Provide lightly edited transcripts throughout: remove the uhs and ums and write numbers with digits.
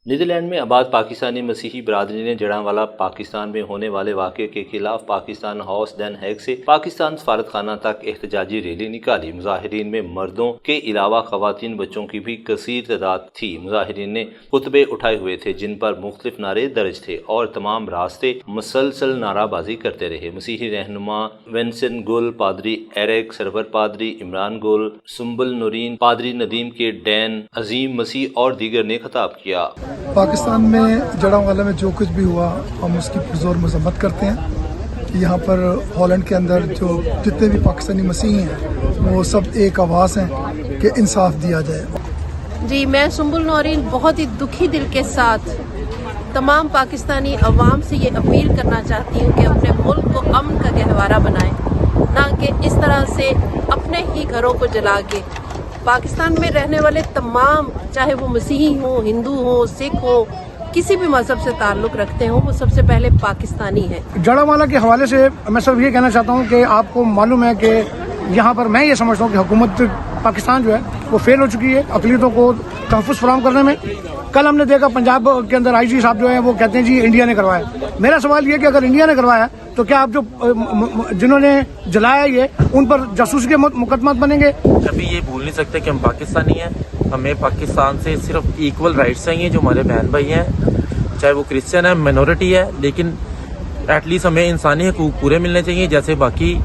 Netherland میں آباد پاکستانی مسیحی برادری نے جڑاں پاکستان میں ہونے والے واقعے کے خلاف پاکستان ہاؤس دن ہیگ سے پاکستان سفارت خانہ تک احتجاجی ریلی نکالی۔ مظاہرین میں مردوں کے علاوہ خواتین بچوں کی بھی کثیر تعداد تھی۔ مظاہرین نے خطبے اٹھائے ہوئے تھے جن پر مختلف نعرے درج تھے اور تمام راستے مسلسل نعرہ بازی کرتے رہے۔ مسیحی رہنما ونسن گل، پادری ایرک سرور، پادری عمران گل، سنبل نورین، پادری ندیم کے ڈین، عظیم مسیح اور دیگر نے خطاب کیا۔ پاکستان میں جڑاں والا میں جو کچھ بھی ہوا ہم اس کی پرزور مذمت کرتے ہیں۔ یہاں پر ہالینڈ کے اندر جو جتنے بھی پاکستانی مسیحی ہیں وہ سب ایک آواز ہیں کہ انصاف دیا جائے۔ جی، میں سنبل نورین بہت ہی دکھی دل کے ساتھ تمام پاکستانی عوام سے یہ اپیل کرنا چاہتی ہوں کہ اپنے ملک کو امن کا گہوارہ بنائیں، نہ کہ اس طرح سے اپنے ہی گھروں کو جلا کے۔ پاکستان میں رہنے والے تمام، چاہے وہ مسیحی ہوں، ہندو ہوں، سکھ ہوں، کسی بھی مذہب سے تعلق رکھتے ہوں، وہ سب سے پہلے پاکستانی ہیں۔ جڑاں والا کے حوالے سے میں صرف یہ کہنا چاہتا ہوں کہ آپ کو معلوم ہے کہ یہاں پر میں یہ سمجھتا ہوں کہ حکومت پاکستان جو ہے وہ فیل ہو چکی ہے اقلیتوں کو تحفظ فراہم کرنے میں۔ کل ہم نے دیکھا پنجاب کے اندر آئی جی صاحب جو ہیں وہ کہتے ہیں جی انڈیا نے کروایا۔ میرا سوال یہ کہ اگر انڈیا نے کروایا تو کیا آپ جو جنہوں نے جلایا یہ ان پر جاسوسی کے مقدمات بنیں گے؟ کبھی یہ بھول نہیں سکتے کہ ہم پاکستانی ہیں، ہمیں پاکستان سے صرف ایکول رائٹس چاہیے جو ہمارے بہن بھائی ہیں، چاہے وہ کرسچن ہے، مائنورٹی ہے، لیکن ایٹ لیسٹ ہمیں انسانی حقوق پورے ملنے چاہیے جیسے باقی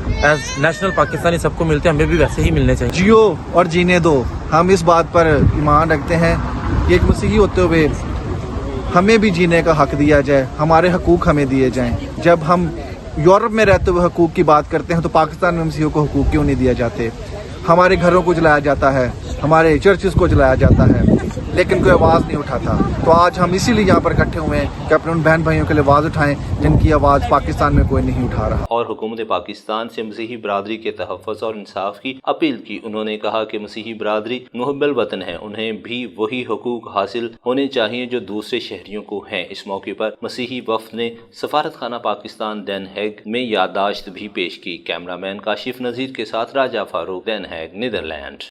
ایز نیشنل پاکستانی سب کو ملتے ہیں، ہمیں بھی ویسے ہی ملنے چاہیے۔ جیو اور جینے دو، ہم اس بات پر ایمان رکھتے ہیں کہ ایک مسیحی ہوتے ہوئے ہمیں بھی جینے کا حق دیا جائے، ہمارے حقوق ہمیں دیے جائیں۔ جب ہم یورپ میں رہتے ہوئے حقوق کی بات کرتے ہیں تو پاکستان میں مسیحیوں کو حقوق کیوں نہیں دیا جاتے؟ ہمارے گھروں کو جلایا جاتا ہے، ہمارے چرچز کو جلایا جاتا ہے، لیکن کوئی آواز نہیں اٹھاتا۔ تو آج ہم اسی لیے یہاں پر اکٹھے ہوئے ہیں کہ اپنے ان بہن بھائیوں کے لیے آواز اٹھائیں جن کی آواز پاکستان میں کوئی نہیں اٹھا رہا۔ اور حکومت پاکستان سے مسیحی برادری کے تحفظ اور انصاف کی اپیل کی۔ انہوں نے کہا کہ مسیحی برادری محب الوطن ہے، انہیں بھی وہی حقوق حاصل ہونے چاہیے جو دوسرے شہریوں کو ہیں۔ اس موقع پر مسیحی وفد نے سفارت خانہ پاکستان دن ہیگ میں یادداشت بھی پیش کی۔ کیمرہ مین کاشف نذیر کے ساتھ راجہ فاروق، دن ہیگ، نیدرلینڈ۔